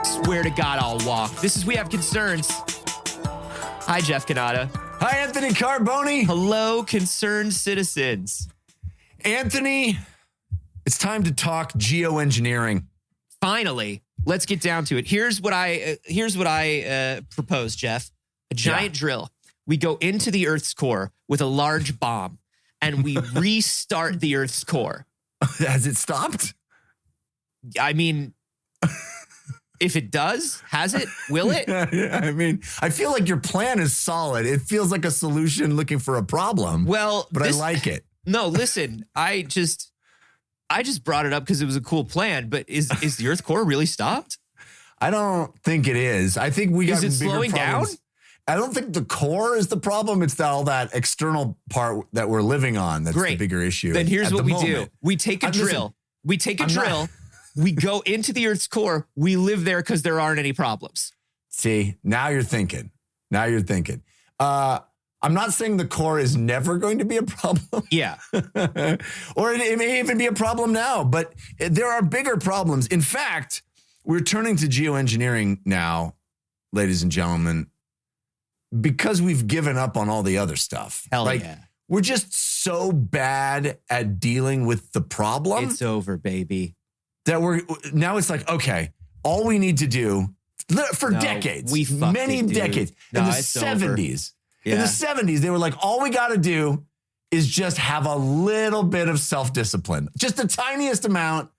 Swear to God, I'll walk. This is We Have Concerns. Hi, Jeff Canada. Hi, Anthony Carboni. Hello, concerned citizens. Anthony, it's time to talk geoengineering. Finally, let's get down to it. Here's what I propose, Jeff. A giant drill. We go into the Earth's core with a large bomb, and we restart the Earth's core. Has it stopped? I mean, if it does, has it? Will it? Yeah, I mean, I feel like your plan is solid. It feels like a solution looking for a problem. Well, but I like it. No, listen, I just brought it up because it was a cool plan. But is the Earth core really stopped? I don't think it is. I think we got bigger Is it slowing problems. down? I don't think the core is the problem. It's all that external part that we're living on that's the bigger issue. Then here's what we do. moment. We take a drill. We take a drill. We go into the Earth's core. We live there because there aren't any problems. See, now you're thinking. I'm not saying the core is never going to be a problem. Yeah. Or it may even be a problem now, but there are bigger problems. In fact, we're turning to geoengineering now, ladies and gentlemen, because we've given up on all the other stuff. Hell yeah. We're just so bad at dealing with the problem. It's over, baby. That now it's like, okay, all we need to do for decades, many decades, in the 70s, in the 70s, they were like, all we got to do is just have a little bit of self-discipline, just the tiniest amount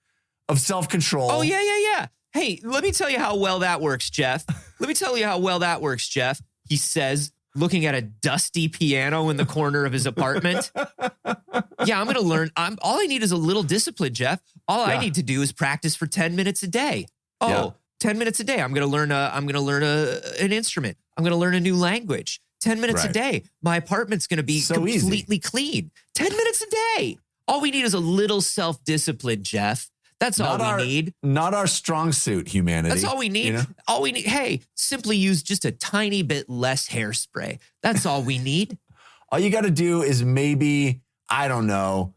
of self-control. Oh, yeah. Hey, let me tell you how well that works, Jeff. He says, looking at a dusty piano in the corner of his apartment. Yeah, I'm going to learn. All I need is a little discipline, Jeff. All I need to do is practice for 10 minutes a day. 10 minutes a day. I'm going to learn an instrument. I'm going to learn a new language. 10 minutes a day. My apartment's going to be completely clean. 10 minutes a day. All we need is a little self-discipline, Jeff. That's all we need. Not our strong suit, humanity. That's all we need. You know? All we need. Hey, simply use just a tiny bit less hairspray. That's all we need. All you got to do is maybe, I don't know,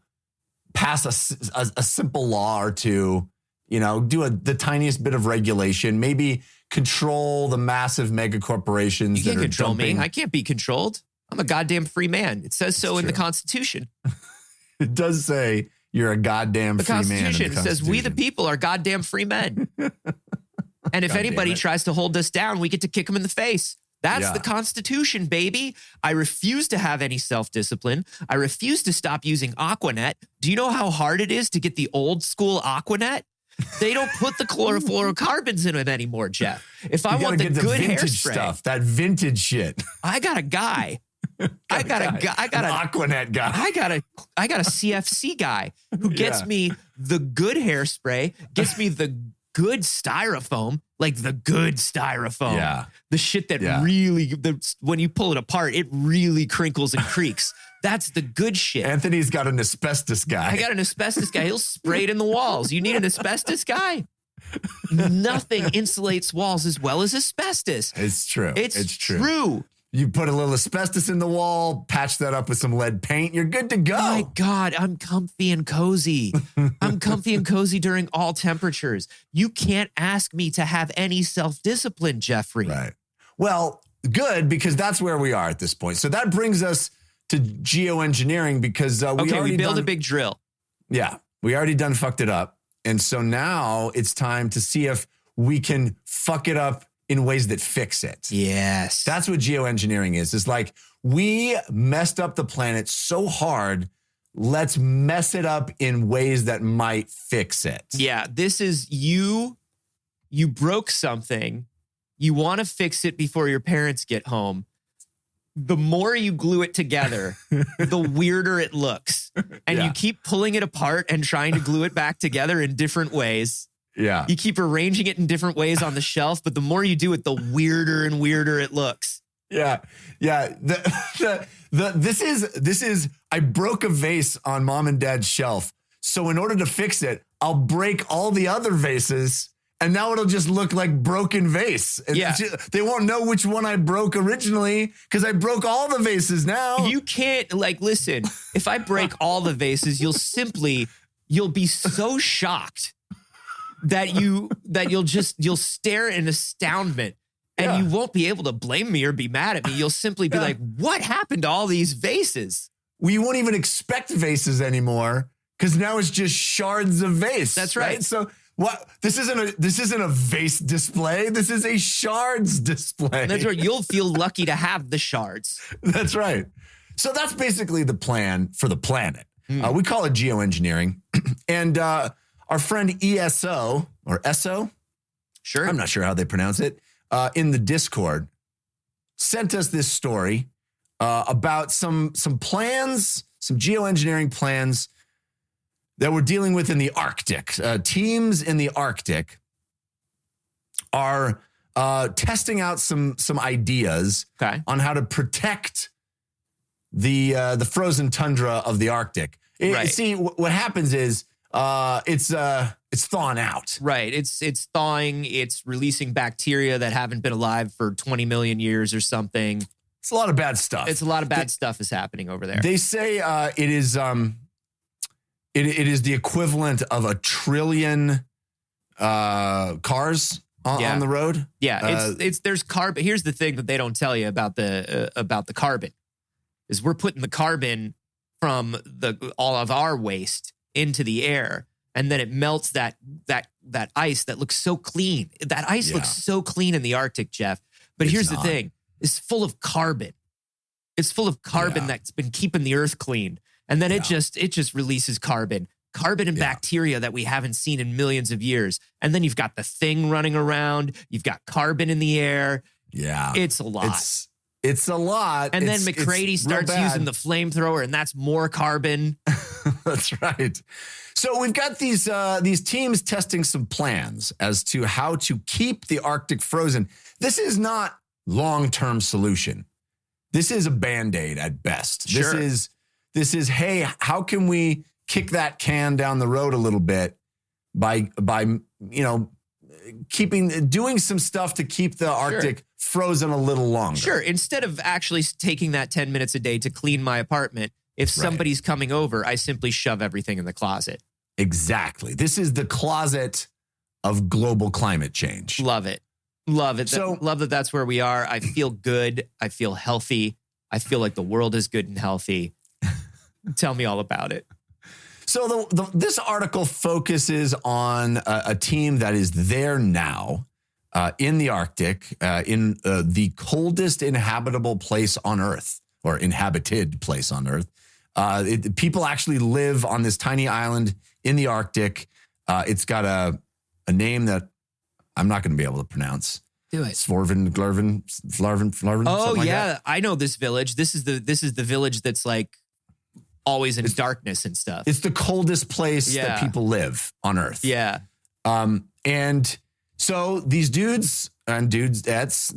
pass a simple law or two, do the tiniest bit of regulation, maybe control the massive mega corporations that are control dumping. Me. I can't be controlled. I'm a goddamn free man. It says so in the Constitution. It does say you're a goddamn free man. The Constitution says we the people are goddamn free men. And if anybody tries to hold us down, we get to kick them in the face. That's the Constitution, baby. I refuse to have any self-discipline. I refuse to stop using Aquanet. Do you know how hard it is to get the old school Aquanet? They don't put the chlorofluorocarbons in it anymore, Jeff. If I want the good hairspray stuff, that vintage shit, I got a guy. I got an Aquanet guy. I got a CFC guy who gets me the good hairspray, gets me the good styrofoam, like the good styrofoam. Yeah. The shit that really, when you pull it apart, it really crinkles and creaks. That's the good shit. Anthony's got an asbestos guy. I got an asbestos guy. He'll spray it in the walls. You need an asbestos guy? Nothing insulates walls as well as asbestos. It's true. It's true. You put a little asbestos in the wall, patch that up with some lead paint, you're good to go. My God, I'm comfy and cozy. I'm comfy and cozy during all temperatures. You can't ask me to have any self-discipline, Jeffrey. Right. Well, good, because that's where we are at this point. So that brings us to geoengineering because we build a big drill. Yeah, we already done fucked it up. And so now it's time to see if we can fuck it up in ways that fix it. Yes. That's what geoengineering is. It's like we messed up the planet so hard, let's mess it up in ways that might fix it. Yeah, this is you broke something. You want to fix it before your parents get home. The more you glue it together, the weirder it looks. And you keep pulling it apart and trying to glue it back together in different ways. Yeah. You keep arranging it in different ways on the shelf, but the more you do it, the weirder and weirder it looks. Yeah. Yeah. This is, I broke a vase on mom and dad's shelf. So in order to fix it, I'll break all the other vases And now it'll just look like broken vase. And they won't know which one I broke originally because I broke all the vases now. You can't, listen, if I break all the vases, you'll be so shocked that you'll stare in astoundment and you won't be able to blame me or be mad at me. You'll simply be like, what happened to all these vases? Well, you won't even expect vases anymore because now it's just shards of vase. That's right. So what? This isn't a vase display. This is a shards display. That's right. You'll feel lucky to have the shards. That's right. So that's basically the plan for the planet. We call it geoengineering. And our friend ESO or ESO, sure, I'm not sure how they pronounce it, in the Discord, sent us this story about some plans, some geoengineering plans that we're dealing with in the Arctic. Teams in the Arctic are testing out some ideas on how to protect the frozen tundra of the Arctic. See, what happens is it's thawing out. Right. It's thawing. It's releasing bacteria that haven't been alive for 20 million years or something. It's a lot of bad stuff. It's a lot of bad stuff is happening over there. They say it is the equivalent of 1 trillion cars on the road. Yeah, there's carbon. Here's the thing that they don't tell you about the carbon is we're putting the carbon from all of our waste into the air, and then it melts that ice that looks so clean. That ice looks so clean in the Arctic, Jeff. But here's the thing: it's full of carbon. It's full of carbon that's been keeping the earth clean. And then it just releases carbon and bacteria that we haven't seen in millions of years. And then you've got the thing running around. You've got carbon in the air. Yeah. It's a lot. It's a lot. And then McCready starts using the flamethrower, and that's more carbon. That's right. So we've got these teams testing some plans as to how to keep the Arctic frozen. This is not long-term solution. This is a Band-Aid at best. Sure. This is, hey, how can we kick that can down the road a little bit by doing some stuff to keep the Arctic frozen a little longer? Sure. Instead of actually taking that 10 minutes a day to clean my apartment, if somebody's coming over, I simply shove everything in the closet. Exactly. This is the closet of global climate change. Love it. Love it. Love that that's where we are. I feel good. I feel healthy. I feel like the world is good and healthy. Tell me all about it. So this article focuses on a team that is there now in the Arctic, in the coldest inhabitable place on Earth, or inhabited place on Earth. People actually live on this tiny island in the Arctic. It's got a name that I'm not going to be able to pronounce. Do it. Svorvin, Flarvin. Oh yeah, I know this village. This is the village that's like always in darkness and stuff. It's the coldest place that people live on Earth. Yeah. And so these dudes and dudettes,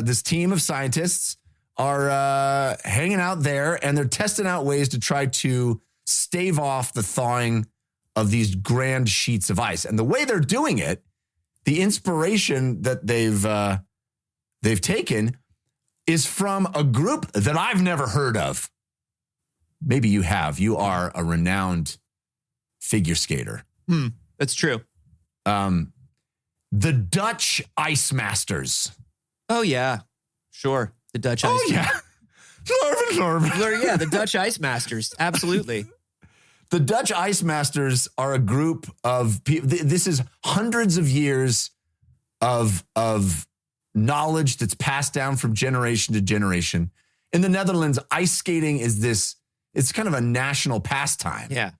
this team of scientists are hanging out there, and they're testing out ways to try to stave off the thawing of these grand sheets of ice. And the way they're doing it, the inspiration that they've taken is from a group that I've never heard of. Maybe you have. You are a renowned figure skater. That's true. The Dutch Ice Masters. Oh, yeah. Sure. The Dutch Ice Masters. Yeah, the Dutch Ice Masters. Absolutely. The Dutch Ice Masters are a group of people. This is hundreds of years of knowledge that's passed down from generation to generation. In the Netherlands, ice skating is it's kind of a national pastime. Yeah.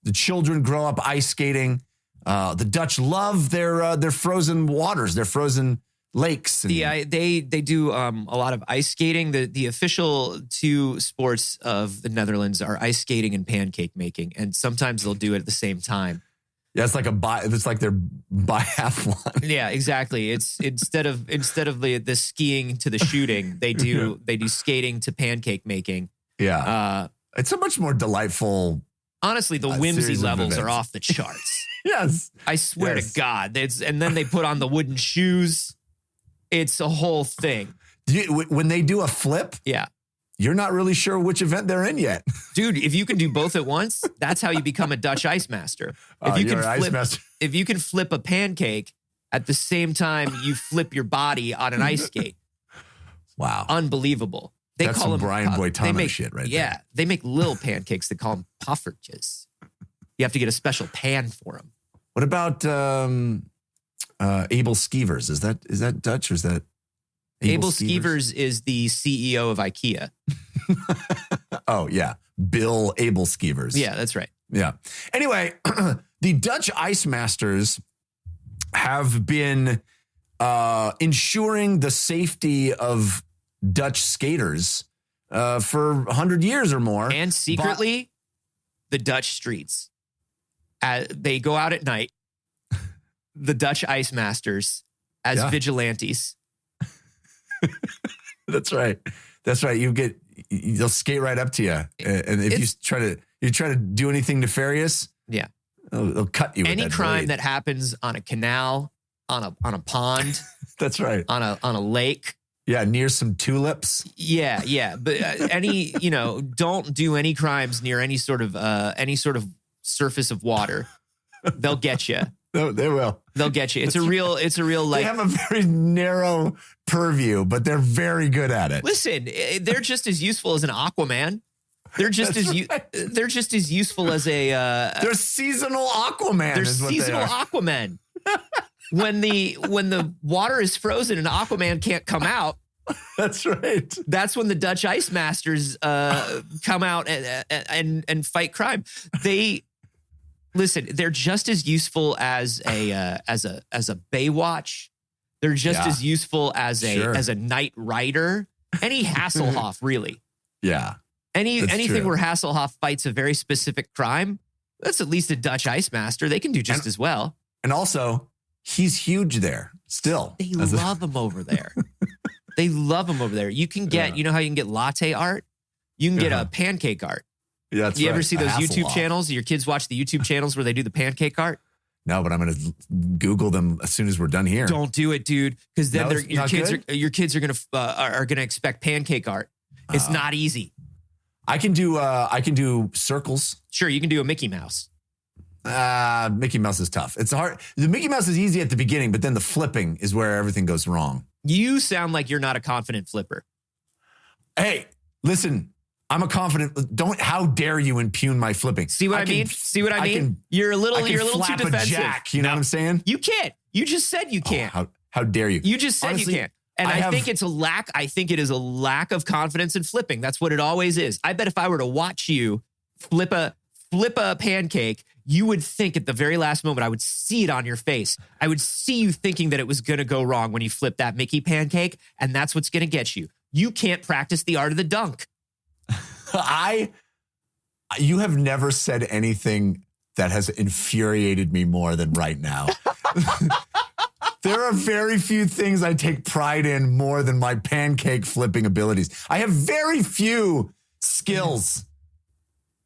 The children grow up ice skating. The Dutch love their frozen waters, their frozen lakes. They do a lot of ice skating. The official two sports of the Netherlands are ice skating and pancake making, and sometimes they'll do it at the same time. Yeah, it's like their biathlon. Yeah, exactly. It's instead of the skiing to the shooting, they do skating to pancake making. Yeah, it's a much more delightful. Honestly, the whimsy levels are off the charts. Yes. I swear to God. And then they put on the wooden shoes. It's a whole thing. When they do a flip, you're not really sure which event they're in yet. Dude, if you can do both at once, that's how you become a Dutch ice master. If you can flip a pancake at the same time you flip your body on an ice skate. Wow. Unbelievable. That's some Brian Boitano shit right there. Yeah. They make little pancakes. They call them puffertjes. You have to get a special pan for them. What about Abel Skeevers? Is that Dutch or is that Abel Skeevers is the CEO of IKEA. Oh, yeah. Bill Abel Skeevers. Yeah, that's right. Yeah. Anyway, the Dutch ice masters have been ensuring the safety of Dutch skaters for 100 years or more. And secretly, the Dutch streets. They go out at night, the Dutch ice masters as vigilantes. That's right. That's right. They'll skate right up to you. And if you try to do anything nefarious, they'll cut you. Any with that crime blade. that happens on a canal, on a pond. That's right. On a lake. Yeah, near some tulips. Yeah. But don't do any crimes near any sort of surface of water. They'll get you. No, they will. They'll get you. It's a real like. They have a very narrow purview, but they're very good at it. Listen, they're just as useful as an Aquaman. They're just they're just as useful as a. They're seasonal Aquaman. They're seasonal Aquaman. When the water is frozen and Aquaman can't come out. That's right. That's when the Dutch ice masters come out and fight crime. Listen, they're just as useful as a Baywatch. They're just as useful as a Knight Rider. Any Hasselhoff, really. Yeah. Anything where Hasselhoff fights a very specific crime, that's at least a Dutch ice master. They can do just as well. And also, he's huge there still. They love him over there. They love him over there. You can get, you know how you can get latte art? You can get a pancake art. Yeah, that's You ever see those YouTube channels? Your kids watch the YouTube channels where they do the pancake art? No, but I'm going to Google them as soon as we're done here. Don't do it, dude, because then your kids are going to expect pancake art. It's not easy. I can do circles. Sure, you can do a Mickey Mouse. Mickey Mouse is tough. It's hard. The Mickey Mouse is easy at the beginning, but then the flipping is where everything goes wrong. You sound like you're not a confident flipper. Hey, listen. I'm a confident. How dare you impugn my flipping? See what I mean? See what I mean? You're a little too defensive. A jack, you know what I'm saying? You can't. You just said you can't. How dare you? You just said honestly, you can't. And I think it's a lack. I think it is a lack of confidence in flipping. That's what it always is. I bet if I were to watch you flip a pancake, you would think at the very last moment, I would see it on your face. I would see you thinking that it was going to go wrong when you flip that Mickey pancake, and that's what's going to get you. You can't practice the art of the dunk. You have never said anything that has infuriated me more than right now. There are very few things I take pride in more than my pancake flipping abilities. I have very few skills,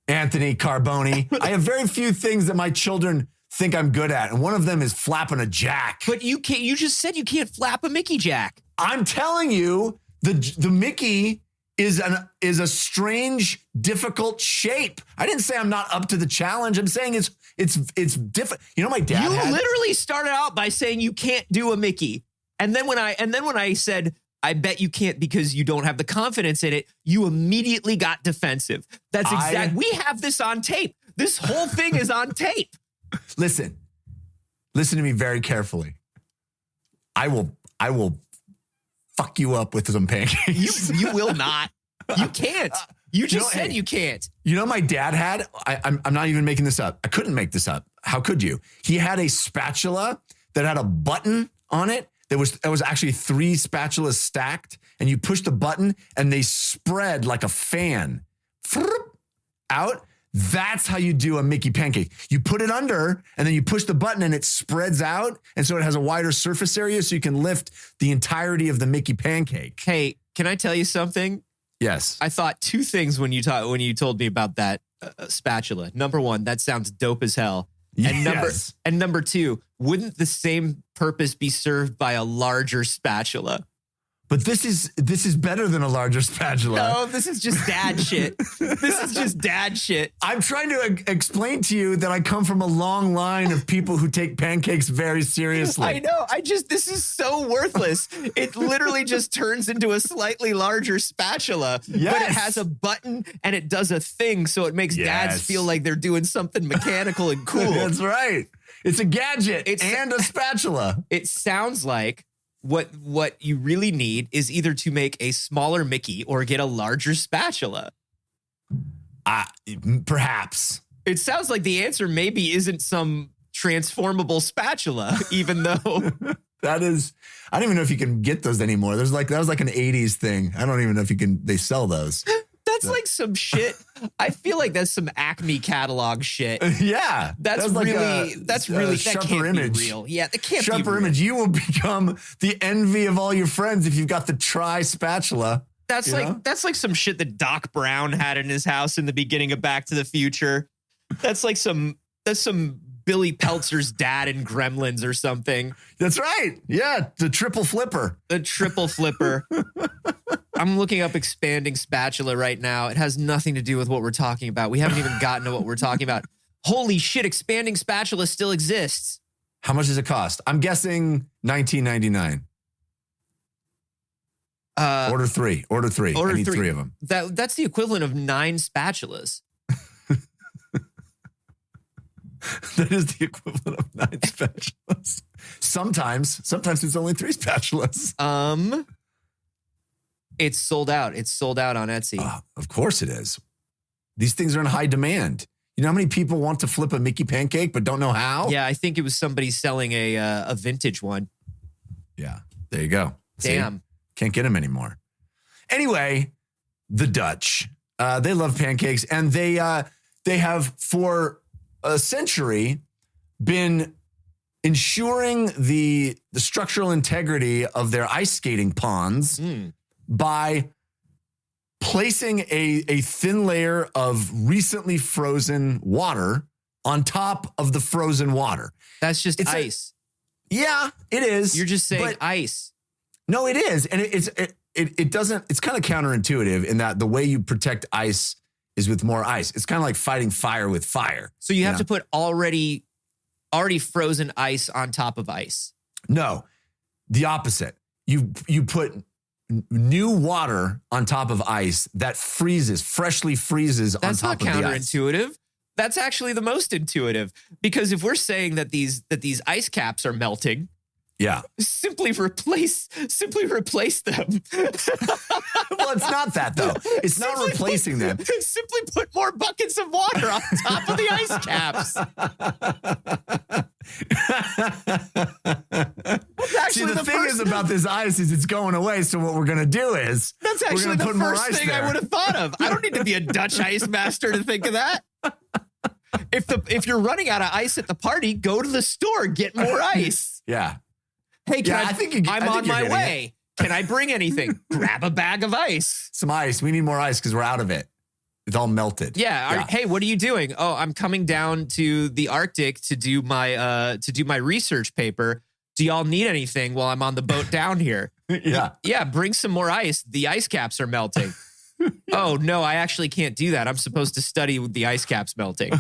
Anthony Carboni. I have very few things that my children think I'm good at. And one of them is flapping a jack. But you can't. You just said you can't flap a Mickey jack. I'm telling you, the Mickey is a strange, difficult shape. I didn't say I'm not up to the challenge. I'm saying it's different. You know, my dad. You literally started out by saying you can't do a Mickey, and then when I said I bet you can't because you don't have the confidence in it, you immediately got defensive. That's exactly. We have this on tape. This whole thing is on tape. Listen to me very carefully. I will fuck you up with some pancakes. You will not. You can't. You just said you can't. You know, my dad had, I'm not even making this up. I couldn't make this up. How could you? He had a spatula that had a button on it. There was actually 3 spatulas stacked, and you push the button and they spread like a fan out. That's how you do a Mickey pancake. You put it under and then you push the button and it spreads out. And so it has a wider surface area so you can lift the entirety of the Mickey pancake. Hey, can I tell you something? Yes. I thought 2 things when you told me about that spatula. Number 1, that sounds dope as hell. And number two, wouldn't the same purpose be served by a larger spatula? But this is better than a larger spatula. No, this is just dad shit. This is just dad shit. I'm trying to explain to you that I come from a long line of people who take pancakes very seriously. I know. This is so worthless. It literally just turns into a slightly larger spatula, yes. But it has a button and it does a thing, so it makes dads feel like they're doing something mechanical and cool. That's right. It's a gadget and a spatula. It sounds like what you really need is either to make a smaller Mickey or get a larger spatula. Perhaps. It sounds like the answer maybe isn't some transformable spatula, even though I don't even know if you can get those anymore. That was like an 80s thing. I don't even know if they sell those. That's like some shit. I feel like that's some Acme catalog shit. Yeah. That's really that can't image. Be real. Yeah, that can't Sharper be real. image. You will become the envy of all your friends if you've got the tri-spatula. That's like some shit that Doc Brown had in his house in the beginning of Back to the Future. That's some Billy Peltzer's dad in Gremlins or something. That's right. Yeah, the triple flipper. The triple flipper. I'm looking up expanding spatula right now. It has nothing to do with what we're talking about. We haven't even gotten to what we're talking about. Holy shit, expanding spatula still exists. How much does it cost? I'm guessing $19.99. Order three. I need three of them. That's the equivalent of 9 spatulas. That is the equivalent of 9 spatulas. Sometimes it's only 3 spatulas. It's sold out. It's sold out on Etsy. Of course it is. These things are in high demand. You know how many people want to flip a Mickey pancake but don't know how? Yeah, I think it was somebody selling a vintage one. Yeah, there you go. Damn. See? Can't get them anymore. Anyway, the Dutch, they love pancakes, and they have for a century been ensuring the structural integrity of their ice skating ponds by placing a thin layer of recently frozen water on top of the frozen water. That's just ice. Yeah, it is. You're just saying ice. No, it is. And it doesn't, it's kind of counterintuitive in that the way you protect ice is with more ice. It's kind of like fighting fire with fire. So you have to put already frozen ice on top of ice. No, the opposite. You put new water on top of ice that freshly freezes on top of the ice. That's not counterintuitive. That's actually the most intuitive, because if we're saying that these ice caps are melting, yeah, simply replace them. Well, it's not that though. It's not replacing them. Simply put more buckets of water on top of the ice caps. See, the thing is about this ice is it's going away. So what we're going to do is that's actually the first thing I would have thought of. I don't need to be a Dutch ice master to think of that. If you're running out of ice at the party, go to the store, get more ice. Yeah. Hey, I'm on my way. Can I bring anything? Grab a bag of ice. Some ice. We need more ice because we're out of it. It's all melted. Yeah. Hey, what are you doing? Oh, I'm coming down to the Arctic to do my research paper. Do y'all need anything while I'm on the boat down here? Yeah. Yeah. Bring some more ice. The ice caps are melting. Oh, no, I actually can't do that. I'm supposed to study with the ice caps melting.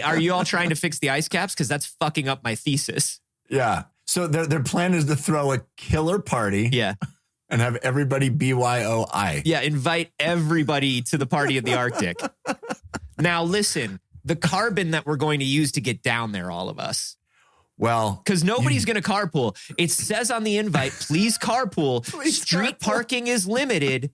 Are you all trying to fix the ice caps? Because that's fucking up my thesis. Yeah. So their plan is to throw a killer party. Yeah. And have everybody BYOI. Yeah. Invite everybody to the party in the Arctic. Now, listen, the carbon that we're going to use to get down there, all of us. Well, because nobody's going to carpool. It says on the invite, please carpool. Street parking is limited.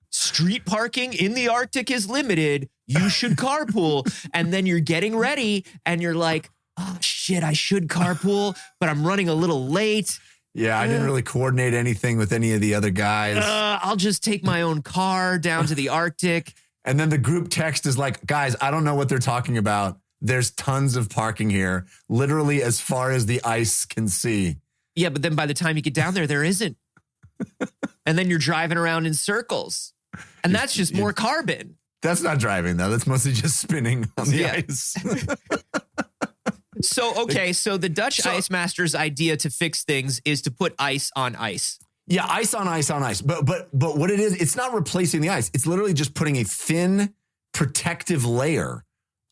Street parking in the Arctic is limited. You should carpool. And then you're getting ready and you're like, oh, shit, I should carpool, but I'm running a little late. Yeah, I didn't really coordinate anything with any of the other guys. I'll just take my own car down to the Arctic. And then the group text is like, guys, I don't know what they're talking about. There's tons of parking here, literally as far as the ice can see. Yeah, but then by the time you get down there isn't. And then you're driving around in circles. And that's just more carbon. That's not driving, though. That's mostly just spinning on the ice. So the Dutch ice master's idea to fix things is to put ice on ice. Yeah, ice on ice on ice. But what it is, it's not replacing the ice. It's literally just putting a thin protective layer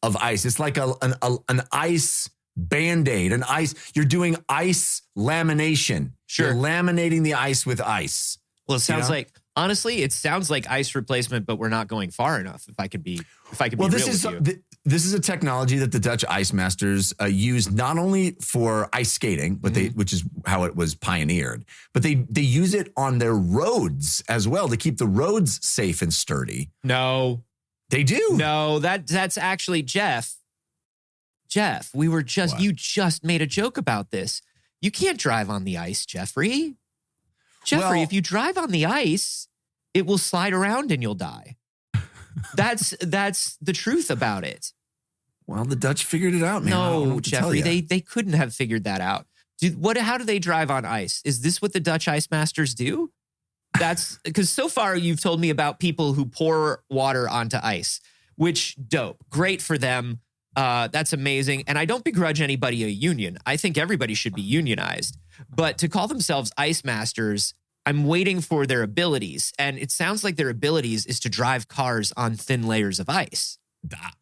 of ice. It's like an ice Band-Aid, an ice. You're doing ice lamination. Sure. You're laminating the ice with ice. Well, it sounds like, honestly, it sounds like ice replacement, but we're not going far enough. If I could be real with you. This is a technology that the Dutch ice masters use not only for ice skating, but which is how it was pioneered, but they use it on their roads as well to keep the roads safe and sturdy. No, they do. No, that's actually Jeff. We were just, you just made a joke about this. You can't drive on the ice, Jeffrey. Well, if you drive on the ice, it will slide around and you'll die. That's the truth about it. Well, the Dutch figured it out, man. No, Jeffrey, they couldn't have figured that out. How do they drive on ice? Is this what the Dutch ice masters do? That's because so far you've told me about people who pour water onto ice, which dope. Great for them. That's amazing. And I don't begrudge anybody a union. I think everybody should be unionized. But to call themselves ice masters, I'm waiting for their abilities. And it sounds like their abilities is to drive cars on thin layers of ice.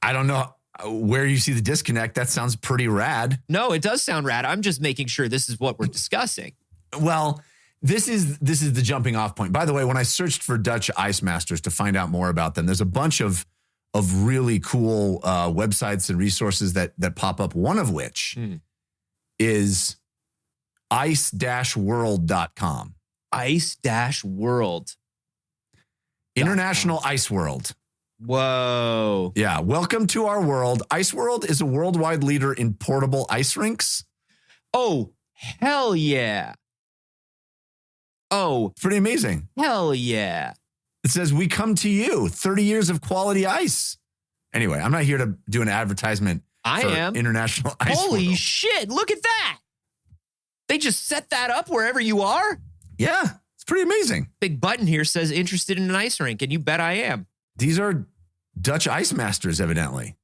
I don't know where you see the disconnect. That sounds pretty rad. No, it does sound rad. I'm just making sure this is what we're discussing. Well, this is the jumping off point. By the way, when I searched for Dutch ice masters to find out more about them, there's a bunch of really cool websites and resources that pop up, one of which is ice-world.com. Ice-world. International Ice World. Whoa. Yeah. Welcome to our world. Ice World is a worldwide leader in portable ice rinks. Oh, hell yeah. Oh. Pretty amazing. Hell yeah. It says, we come to you, 30 years of quality ice. Anyway, I'm not here to do an advertisement. I am. International Ice Holy World. shit. Look at that. They just set that up wherever you are? Yeah, it's pretty amazing. Big button here says interested in an ice rink, and you bet I am. These are Dutch ice masters, evidently.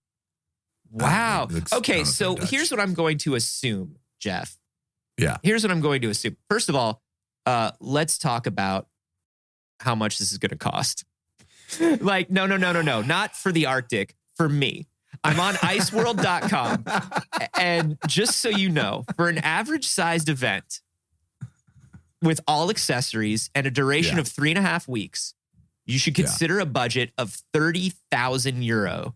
Wow. Okay, so here's what I'm going to assume, Jeff. Yeah. Here's what I'm going to assume. First of all, let's talk about how much this is going to cost. Like, no. Not for the Arctic, for me. I'm on iceworld.com. And just so you know, for an average sized event with all accessories and a duration of 3.5 weeks, you should consider a budget of 30,000 euro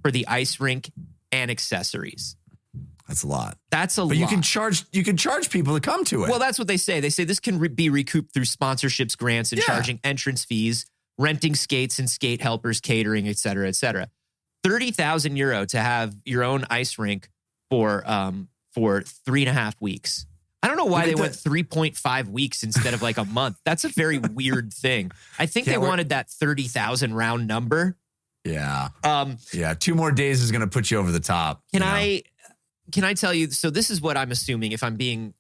for the ice rink and accessories. That's a lot. That's a lot. But you can charge people to come to it. Well, that's what they say. They say this can be recouped through sponsorships, grants, and charging entrance fees, renting skates and skate helpers, catering, et cetera, et cetera. 30,000 euro to have your own ice rink for 3.5 weeks. I don't know why they went 3.5 weeks instead of like a month. That's a very weird thing. I think they wanted that 30,000 round number. Yeah. 2 more days is going to put you over the top. Can I tell you? So this is what I'm assuming. If I'm being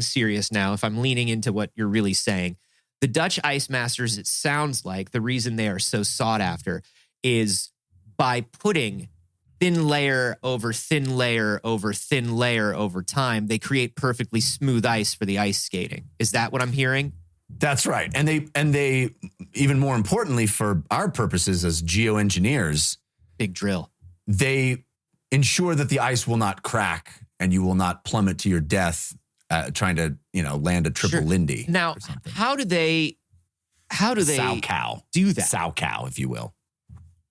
serious now, if I'm leaning into what you're really saying, the Dutch ice masters, it sounds like the reason they are so sought after is by putting thin layer over thin layer over thin layer over time, they create perfectly smooth ice for the ice skating. Is that what I'm hearing? That's right. And they even more importantly for our purposes as geoengineers, big drill, they ensure that the ice will not crack and you will not plummet to your death trying to, land a triple Lindy. Now, how do they sow cow do that? Sow cow, if you will.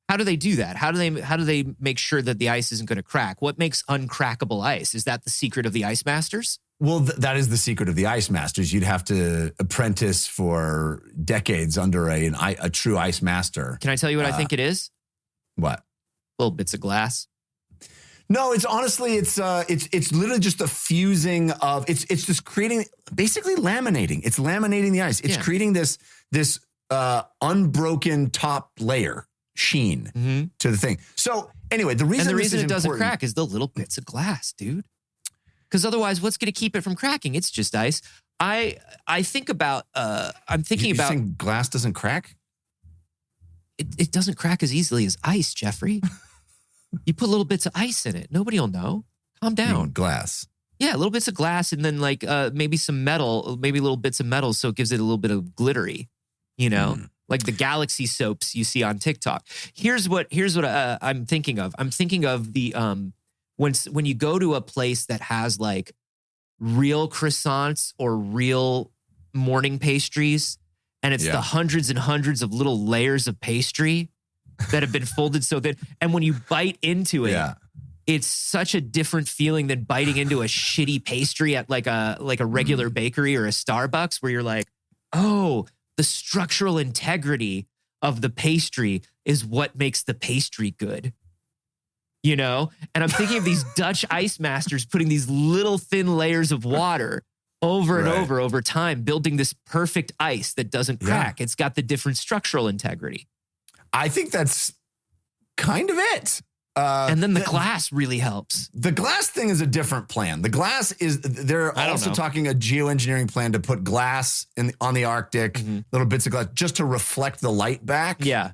How do they do that? How do they make sure that the ice isn't going to crack? What makes uncrackable ice? Is that the secret of the ice masters? Well, that is the secret of the ice masters. You'd have to apprentice for decades under a true ice master. Can I tell you what I think it is? What? Little bits of glass. No, it's honestly, it's literally just a fusing of, it's just creating, basically laminating. It's laminating the ice. It's creating this unbroken top layer sheen to the thing. So anyway, the reason it doesn't crack is the little bits of glass, dude. Because otherwise, what's going to keep it from cracking? It's just ice. I think about, I'm thinking you about. think glass doesn't crack? it doesn't crack as easily as ice, Jeffrey. You put little bits of ice in it. Nobody will know. Calm down. Glass. Yeah, little bits of glass and then like maybe some metal, maybe little bits of metal so it gives it a little bit of glittery, like the Galaxy soaps you see on TikTok. Here's what I'm thinking of. I'm thinking of the when you go to a place that has like real croissants or real morning pastries, and it's the hundreds and hundreds of little layers of pastry that have been folded so that, and when you bite into it, it's such a different feeling than biting into a shitty pastry at like a regular bakery or a Starbucks, where you're like, oh, the structural integrity of the pastry is what makes the pastry good. And I'm thinking of these Dutch ice masters putting these little thin layers of water over and over time, building this perfect ice that doesn't crack. It's got the different structural integrity. I think that's kind of it. And then the glass really helps. The glass thing is a different plan. The glass they're also talking a geoengineering plan to put glass on the Arctic, little bits of glass, just to reflect the light back. Yeah.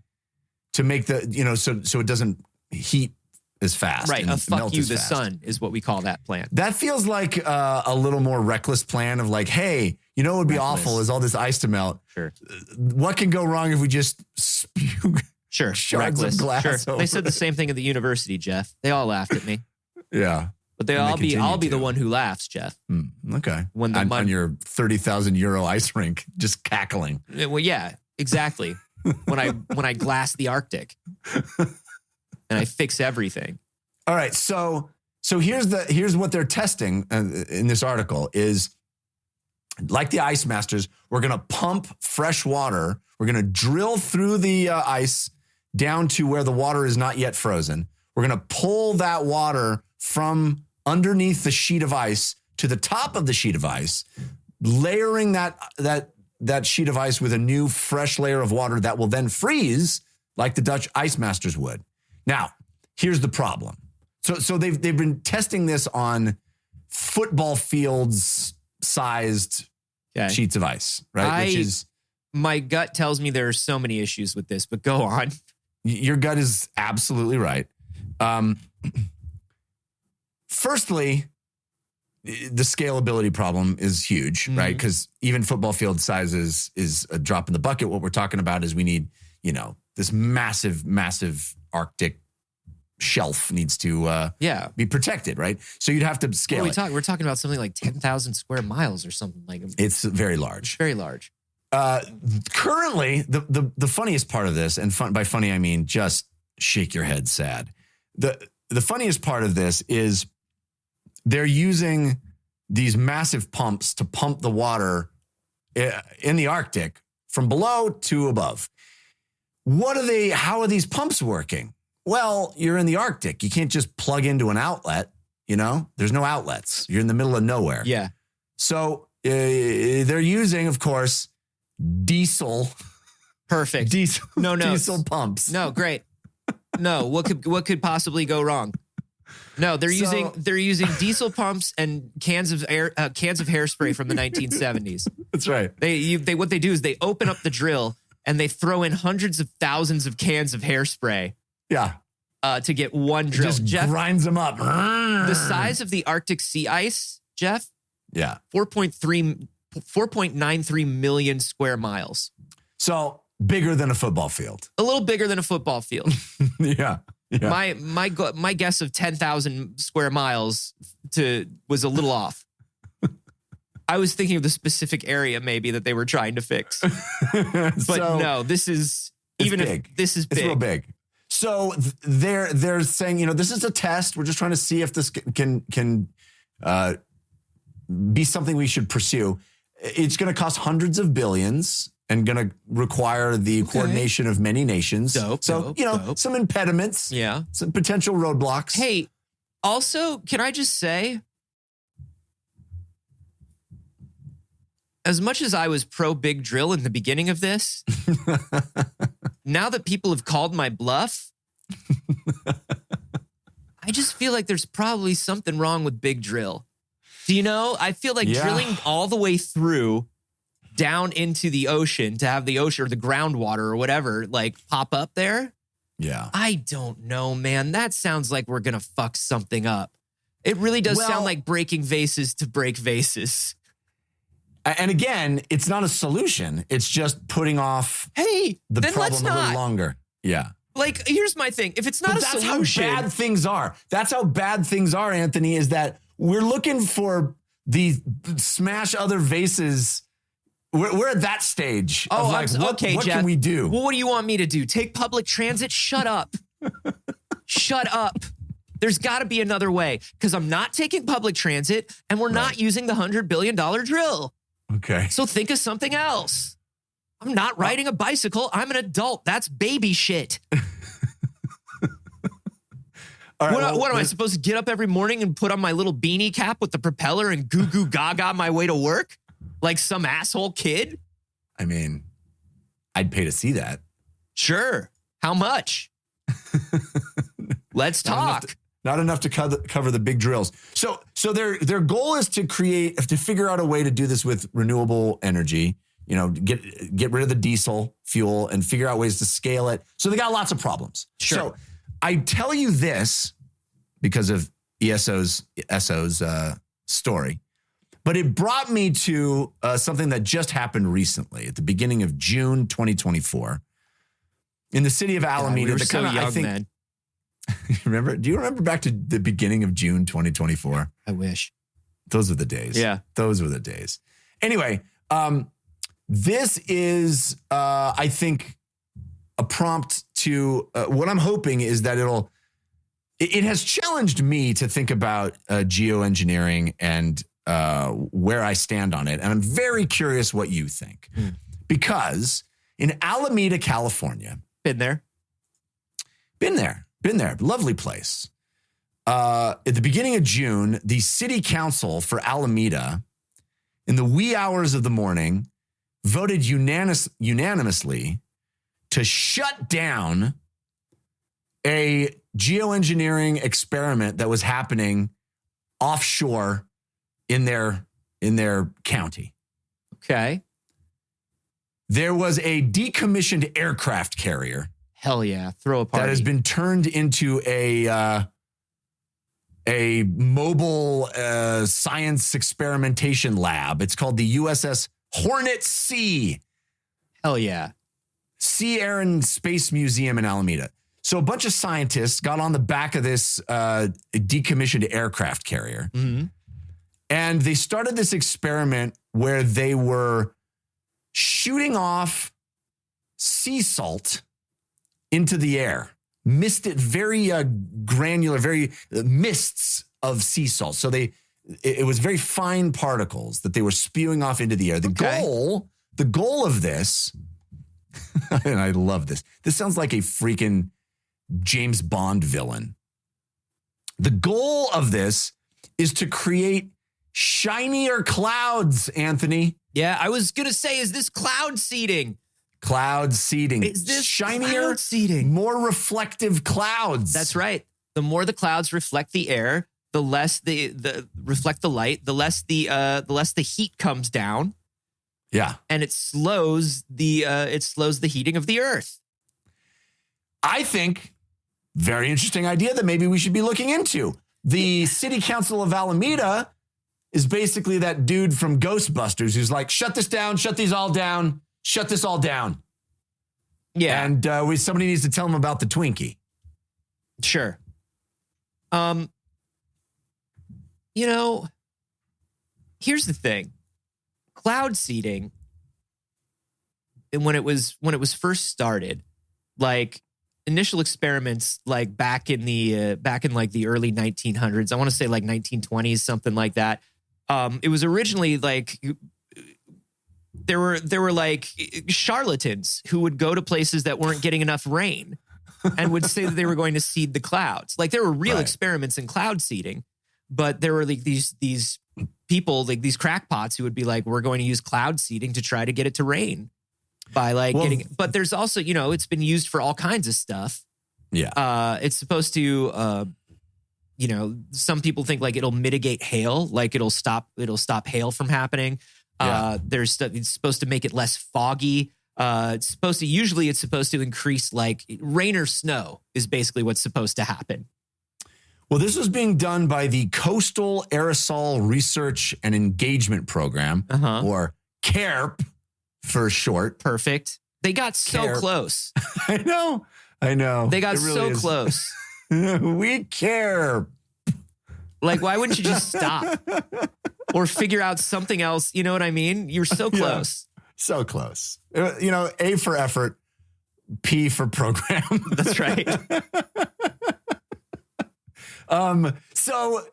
To make so it doesn't heat as fast. Right. A fuck you the sun is what we call that plan. That feels like a little more reckless plan of like, hey, what would be awful is all this ice to melt. Sure. What can go wrong if we just spew shards of glass over? They said the same thing at the university, Jeff. They all laughed at me. Yeah. But I'll be the one who laughs, Jeff. Okay. On your 30,000 euro ice rink, just cackling. Well, yeah, exactly. when I glass the Arctic and I fix everything. All right. So here's what they're testing in this article is, like the ice masters, we're going to pump fresh water. We're going to drill through the ice down to where the water is not yet frozen. We're going to pull that water from underneath the sheet of ice to the top of the sheet of ice, layering that sheet of ice with a new fresh layer of water that will then freeze like the Dutch ice masters would. Now, here's the problem. So they've been testing this on football fields sized sheets of ice, right? My gut tells me there are so many issues with this, but go on. Your gut is absolutely right. Firstly, the scalability problem is huge, right? Because even football field sizes is a drop in the bucket. What we're talking about is we need, this massive, massive Arctic shelf needs to be protected, right? So you'd have to scale it. We're talking about something like 10,000 square miles or something like that. It's very large. Very large. Currently, the funniest part of this, and by funny I mean just shake your head sad. The funniest part of this is they're using these massive pumps to pump the water in the Arctic from below to above. How are these pumps working? Well, you're in the Arctic. You can't just plug into an outlet, There's no outlets. You're in the middle of nowhere. Yeah. So they're using, of course, diesel. Perfect. Diesel pumps. No, great. No, what could possibly go wrong? No, they're using diesel pumps and cans of hairspray from the 1970s. That's right. What they do is they open up the drill and they throw in hundreds of thousands of cans of hairspray. Yeah. To get one drill. Jeff grinds them up. The size of the Arctic sea ice, Jeff? Yeah. 4.93 million square miles. So bigger than a football field. A little bigger than a football field. Yeah. My guess of 10,000 square miles was a little off. I was thinking of the specific area maybe that they were trying to fix. But no, this is big. This is big. It's real big. So they're saying, this is a test. We're just trying to see if this can be something we should pursue. It's going to cost hundreds of billions and going to require the coordination of many nations. Dope. Some impediments. Yeah. Some potential roadblocks. Hey, also, can I just say, as much as I was pro big drill in the beginning of this, now that people have called my bluff, I just feel like there's probably something wrong with big drill. Do you know? I feel like drilling all the way through down into the ocean to have the ocean or the groundwater or whatever like pop up there. Yeah. I don't know, man. That sounds like we're going to fuck something up. It really does sound like breaking vases to break vases. And again, it's not a solution. It's just putting off the problem a little longer. Yeah. Like, here's my thing. If it's not a solution. That's how bad things are. That's how bad things are, Anthony, is that we're looking for the smash other vases. We're at that stage. Oh, like, what Jeff, can we do? Well, what do you want me to do? Take public transit? Shut up. Shut up. There's got to be another way because I'm not taking public transit and we're not using the $100 billion drill. Okay. So think of something else. I'm not riding a bicycle. I'm an adult. That's baby shit. All right, what am I supposed to get up every morning and put on my little beanie cap with the propeller and goo goo gaga my way to work? Like some asshole kid? I mean, I'd pay to see that. Sure. How much? Let's talk. Not enough to cover the big drills. So their goal is to figure out a way to do this with renewable energy. You know, get rid of the diesel fuel and figure out ways to scale it. So they got lots of problems. Sure. So I tell you this because of ESO's story, but it brought me to something that just happened recently at the beginning of June 2024 in the city of Alameda. We were so young then. Remember? Do you remember back to the beginning of June 2024? I wish. Those were the days. Yeah. Those were the days. Anyway, this is, I think, a prompt to what I'm hoping is that it has challenged me to think about geoengineering and where I stand on it. And I'm very curious what you think. Because in Alameda, California. Been there. Lovely place. At the beginning of June, the city council for Alameda, in the wee hours of the morning, voted unanimously to shut down a geoengineering experiment that was happening offshore in their county. Okay. There was a decommissioned aircraft carrier. Hell yeah. Throw a party. That has been turned into a mobile science experimentation lab. It's called the USS Hornet Sea. Hell yeah. Sea, Air, and Space Museum in Alameda. So a bunch of scientists got on the back of this decommissioned aircraft carrier. Mm-hmm. And they started this experiment where they were shooting off sea salt into the air. Very granular, very mists of sea salt. So it was very fine particles that they were spewing off into the air. The goal of this, and I love this. This sounds like a freaking James Bond villain. The goal of this is to create shinier clouds, Anthony. Yeah, I was going to say, is this cloud seeding? Cloud seeding. Is this shinier, cloud seeding? More reflective clouds. That's right. The more the clouds reflect the air, the less the reflect the light, the less the heat comes down. Yeah. And it slows the heating of the earth. I think very interesting idea that maybe we should be looking into. The city council of Alameda is basically that dude from Ghostbusters who's like, shut this down, shut these all down, shut this all down. Yeah. And somebody needs to tell them about the Twinkie. Sure. Here's the thing. Cloud seeding, and when it was first started, like initial experiments, like back in the early 1900s, I want to say like 1920s, something like that. It was originally like there were like charlatans who would go to places that weren't getting enough rain and would say that they were going to seed the clouds. Like there were real experiments in cloud seeding, but there were like these people, like these crackpots who would be like, we're going to use cloud seeding to try to get it to rain by but there's also, it's been used for all kinds of stuff. Yeah. It's supposed to, some people think like it'll mitigate hail, like it'll stop hail from happening. It's supposed to make it less foggy. Usually it's supposed to increase like rain or snow is basically what's supposed to happen. Well, this was being done by the Coastal Aerosol Research and Engagement Program, or CAREP for short. Perfect. They got so CAREP. Close. I know. They got really so close. We care. Like, why wouldn't you just stop or figure out something else? You know what I mean? You're so close. Yeah, so close. A for effort, P for program. That's right. So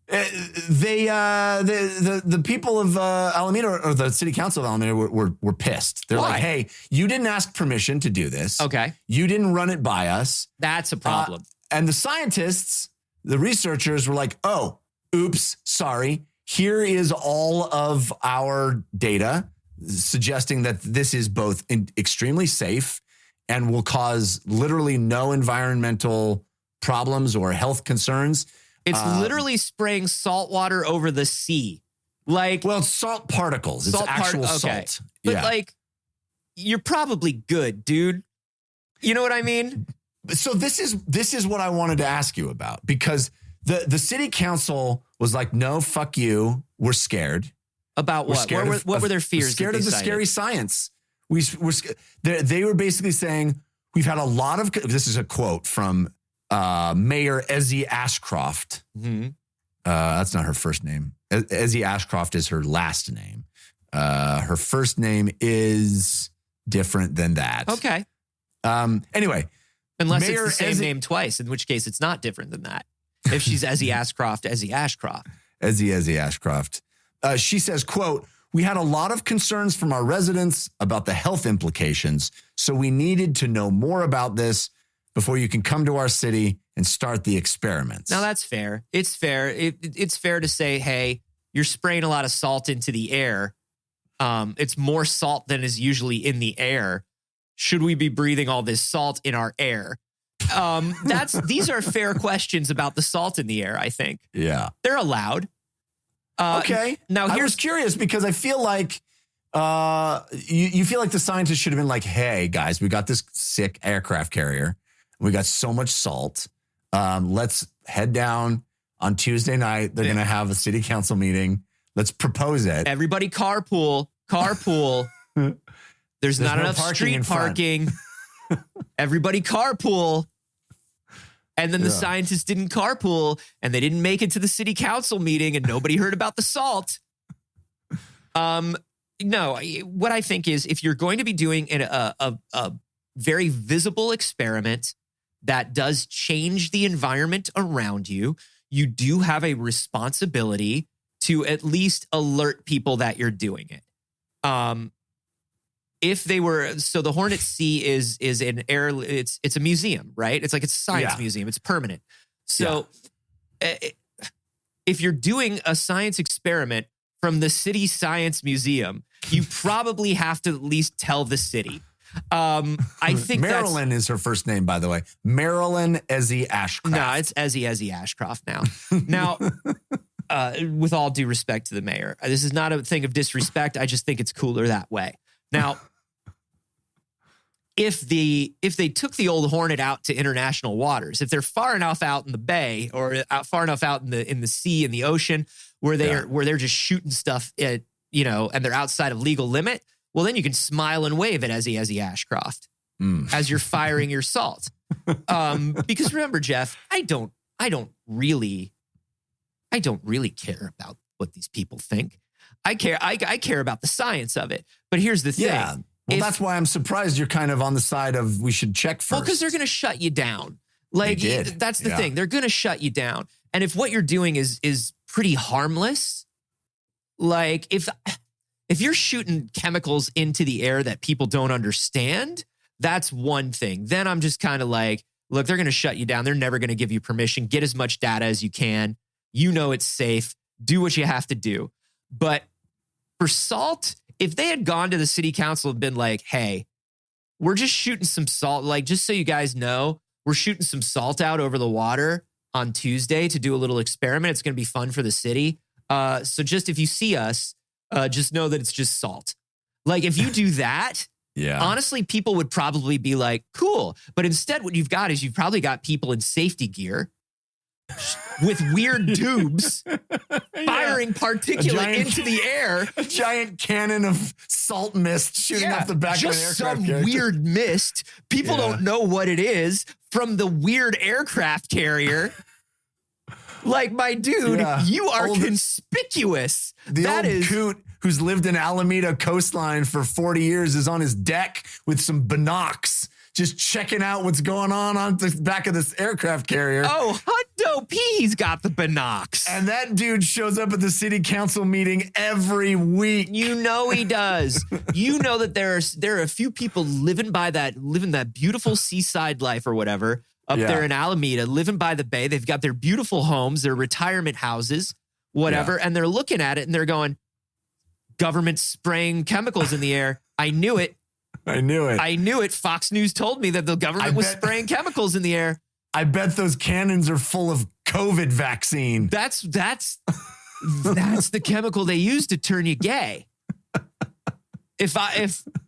the people of Alameda, or the city council of Alameda, were pissed. They're like, hey, you didn't ask permission to do this. Okay. You didn't run it by us. That's a problem. And the scientists, the researchers were like, oh, oops, sorry. Here is all of our data suggesting that this is both extremely safe and will cause literally no environmental problems or health concerns. It's literally spraying salt water over the sea. Like, well, salt particles. It's actual salt. But you're probably good, dude. You know what I mean? So this is what I wanted to ask you about, because the city council was like, no, fuck you. We're scared. About what? What were their fears? We're scared of the scary science. They were basically saying, we've had a lot of, this is a quote from Mayor Ezzy Ashcroft. Mm-hmm. That's not her first name. Ezzy Ashcroft is her last name. Her first name is different than that. Okay. Anyway. Unless Mayor it's the same name twice, in which case it's not different than that. If she's Ezzy Ashcroft, Ezzy Ashcroft. Ezzy Ashcroft. She says, quote, we had a lot of concerns from our residents about the health implications, so we needed to know more about this before you can come to our city and start the experiments. Now, that's fair. It's fair. It's fair to say, hey, you're spraying a lot of salt into the air. It's more salt than is usually in the air. Should we be breathing all this salt in our air? These are fair questions about the salt in the air, I think. Yeah. They're allowed. Okay. Now, I was curious because I feel like you feel like the scientists should have been like, hey, guys, we got this sick aircraft carrier. We got so much salt. Let's head down on Tuesday night. They're going to have a city council meeting. Let's propose it. Everybody carpool. There's not no enough street parking. Everybody carpool. And then the scientists didn't carpool and they didn't make it to the city council meeting and nobody heard about the salt. No, what I think is if you're going to be doing a very visible experiment that does change the environment around you, you do have a responsibility to at least alert people that you're doing it. If they were, so the Hornet Sea is an air, it's a museum, right? It's like it's a science museum. It's permanent. So if you're doing a science experiment from the city science museum, you probably have to at least tell the city. I think Marilyn is her first name, by the way. Marilyn Ezzy Ashcroft. No, it's Ezzy Ashcroft now. Now, with all due respect to the mayor, this is not a thing of disrespect. I just think it's cooler that way. Now, if they took the old Hornet out to international waters, if they're far enough out in the bay or far enough out in the sea and the ocean where they're just shooting stuff at, and they're outside of legal limit, well, then you can smile and wave at Ezzy Ashcroft as you're firing your salt. Because remember, Jeff, I don't really care about what these people think. I care about the science of it. But here's the thing. Yeah. Well, that's why I'm surprised you're kind of on the side of we should check first. Well, because they're going to shut you down. Like, that's the thing. They're going to shut you down. And if what you're doing is pretty harmless, like if you're shooting chemicals into the air that people don't understand, that's one thing. Then I'm just kind of like, look, they're going to shut you down. They're never going to give you permission. Get as much data as you can. You know it's safe. Do what you have to do. But for salt, if they had gone to the city council and been like, hey, we're just shooting some salt, like just so you guys know, we're shooting some salt out over the water on Tuesday to do a little experiment. It's going to be fun for the city. So just if you see us, Just know that it's just salt. Like if you do that, honestly, people would probably be like, cool. But instead, what you've got is you've probably got people in safety gear with weird tubes firing particulate into the air. A giant cannon of salt mist shooting off the back of an aircraft some carrier. Weird mist. People don't know what it is from the weird aircraft carrier. Like, my dude, you are conspicuous. The old coot who's lived in Alameda coastline for 40 years is on his deck with some binocs, just checking out what's going on the back of this aircraft carrier. Oh, Hundo P's got the binocs. And that dude shows up at the city council meeting every week. You know he does. You know that there are a few people living that beautiful seaside life or whatever up there in Alameda, living by the bay. They've got their beautiful homes, their retirement houses, whatever, and they're looking at it and they're going, government spraying chemicals in the air. I knew it. I knew it. Fox News told me that the government was spraying chemicals in the air. I bet those cannons are full of COVID vaccine. That's the chemical they use to turn you gay. If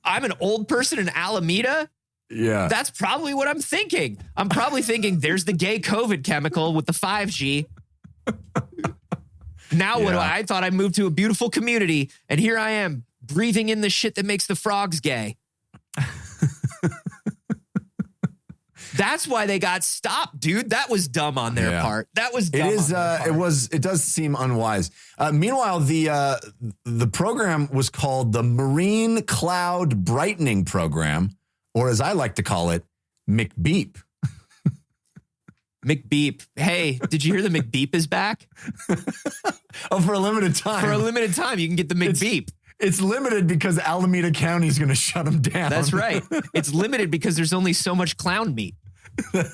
I'm an old person in Alameda, that's probably what I'm thinking. I'm probably thinking there's the gay COVID chemical with the 5G. Now what do I thought I moved to a beautiful community, and here I am breathing in the shit that makes the frogs gay. That's why they got stopped, dude. That was dumb on their part. That was dumb. It does seem unwise. Meanwhile, the program was called the Marine Cloud Brightening Program, or as I like to call it, McBeep. McBeep. Hey, did you hear the McBeep is back? For a limited time. For a limited time, you can get the McBeep. It's limited because Alameda County is going to shut them down. That's right. It's limited because there's only so much clown meat. The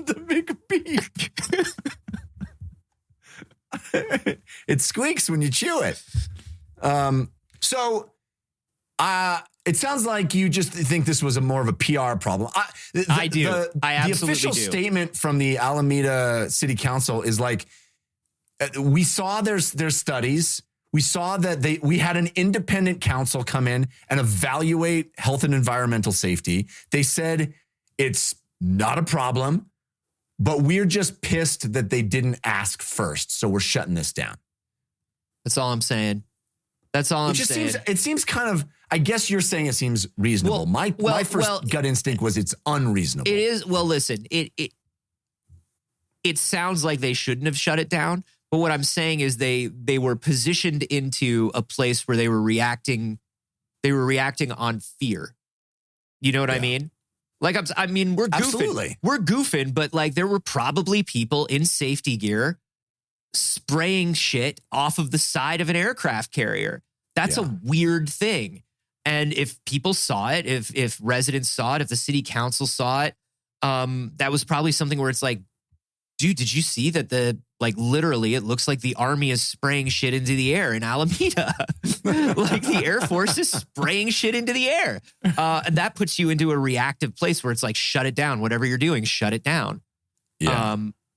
McBeep. It squeaks when you chew it. It sounds like you just think this was more of a PR problem. I do. I absolutely do. The official statement from the Alameda City Council is like, we saw their studies. We saw that we had an independent council come in and evaluate health and environmental safety. They said it's not a problem, but we're just pissed that they didn't ask first. So we're shutting this down. That's all I'm saying. That's all I'm saying. It seems kind of, I guess you're saying it seems reasonable. My first gut instinct was it's unreasonable. It is. Well, listen, it sounds like they shouldn't have shut it down. But what I'm saying is they were positioned into a place where they were reacting on fear. You know what I mean? Like, we're goofing. Absolutely. We're goofing, but like there were probably people in safety gear spraying shit off of the side of an aircraft carrier. That's a weird thing. And if people saw it, if residents saw it, if the city council saw it, that was probably something where it's like, dude, did you see that literally it looks like the army is spraying shit into the air in Alameda. Like the Air Force is spraying shit into the air. And that puts you into a reactive place where it's like, shut it down. Whatever you're doing, shut it down. Yeah.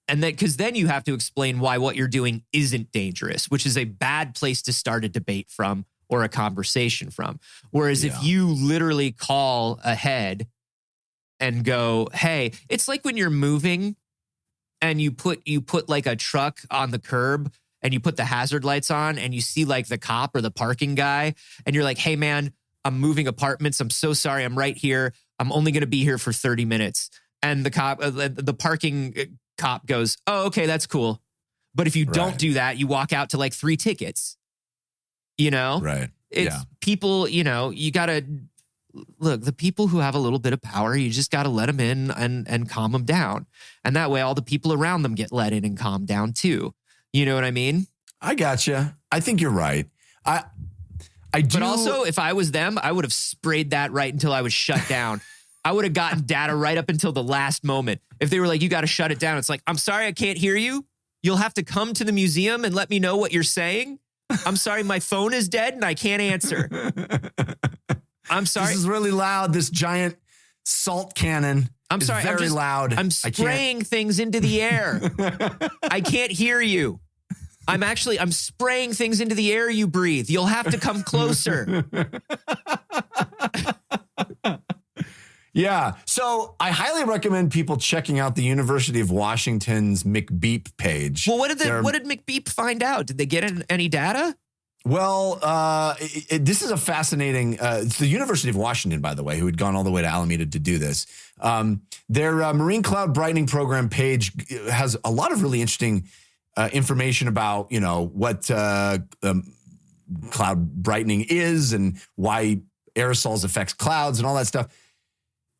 And because then you have to explain why what you're doing isn't dangerous, which is a bad place to start a debate from or a conversation from. Whereas if you literally call ahead and go, hey, it's like when you're moving and you put like a truck on the curb and you put the hazard lights on and you see like the cop or the parking guy and you're like, hey man, I'm moving apartments. I'm so sorry. I'm right here. I'm only going to be here for 30 minutes. And the cop, the parking cop goes, oh, okay, that's cool. But if you don't do that, you walk out to like 3 tickets, you know? Right. It's people, you know, you got to look, the people who have a little bit of power, you just got to let them in and calm them down. And that way all the people around them get let in and calmed down too. You know what I mean? I gotcha. I think you're right. I do. But also if I was them, I would have sprayed that right until I was shut down. I would have gotten data right up until the last moment. If they were like, you got to shut it down. It's like, I'm sorry, I can't hear you. You'll have to come to the museum and let me know what you're saying. I'm sorry, my phone is dead and I can't answer. I'm sorry. This is really loud. This giant salt cannon. I'm sorry. Very loud. I'm spraying things into the air. I can't hear you. I'm spraying things into the air you breathe. You'll have to come closer. Yeah. So I highly recommend people checking out the University of Washington's McBeep page. Well, what did McBeep find out? Did they get any data? Well, this is a fascinating, it's the University of Washington, by the way, who had gone all the way to Alameda to do this. Their marine cloud brightening program page has a lot of really interesting information about, what cloud brightening is and why aerosols affects clouds and all that stuff.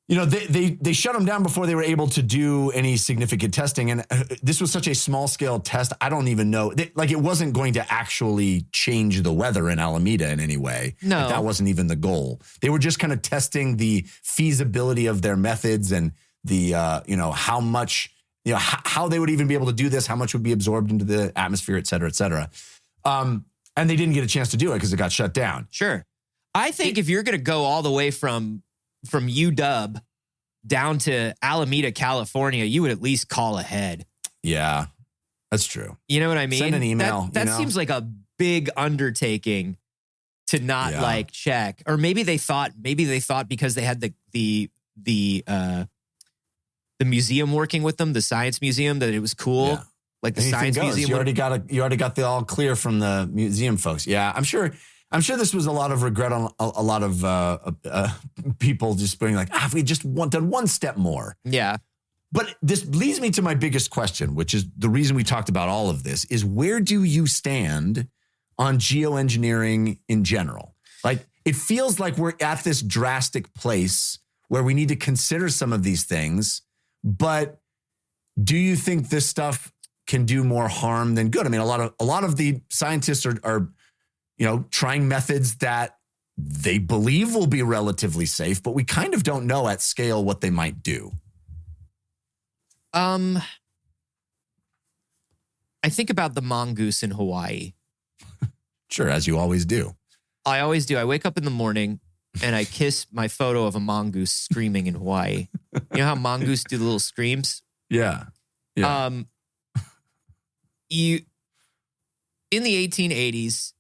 They shut them down before they were able to do any significant testing. And this was such a small scale test. I don't even know. It wasn't going to actually change the weather in Alameda in any way. No. That wasn't even the goal. They were just kind of testing the feasibility of their methods and the, how much, how they would even be able to do this, how much would be absorbed into the atmosphere, et cetera, et cetera. And they didn't get a chance to do it because it got shut down. Sure. I think if you're going to go all the way from UW down to Alameda, California, you would at least call ahead. Yeah, that's true. You know what I mean? Send an email. That seems like a big undertaking to not check. Or maybe they thought because they had the museum working with them, the science museum, that it was cool. Yeah. Like the science museum. You already got the all clear from the museum folks. Yeah, I'm sure this was a lot of regret on a lot of people just being like, if we just done one step more. Yeah. But this leads me to my biggest question, which is the reason we talked about all of this, is where do you stand on geoengineering in general? Like, it feels like we're at this drastic place where we need to consider some of these things, but do you think this stuff can do more harm than good? I mean, a lot of the scientists are trying methods that they believe will be relatively safe, but we kind of don't know at scale what they might do. I think about the mongoose in Hawaii. Sure, as you always do. I always do. I wake up in the morning and I kiss my photo of a mongoose screaming in Hawaii. You know how mongoose do the little screams? Yeah. In the 1880s,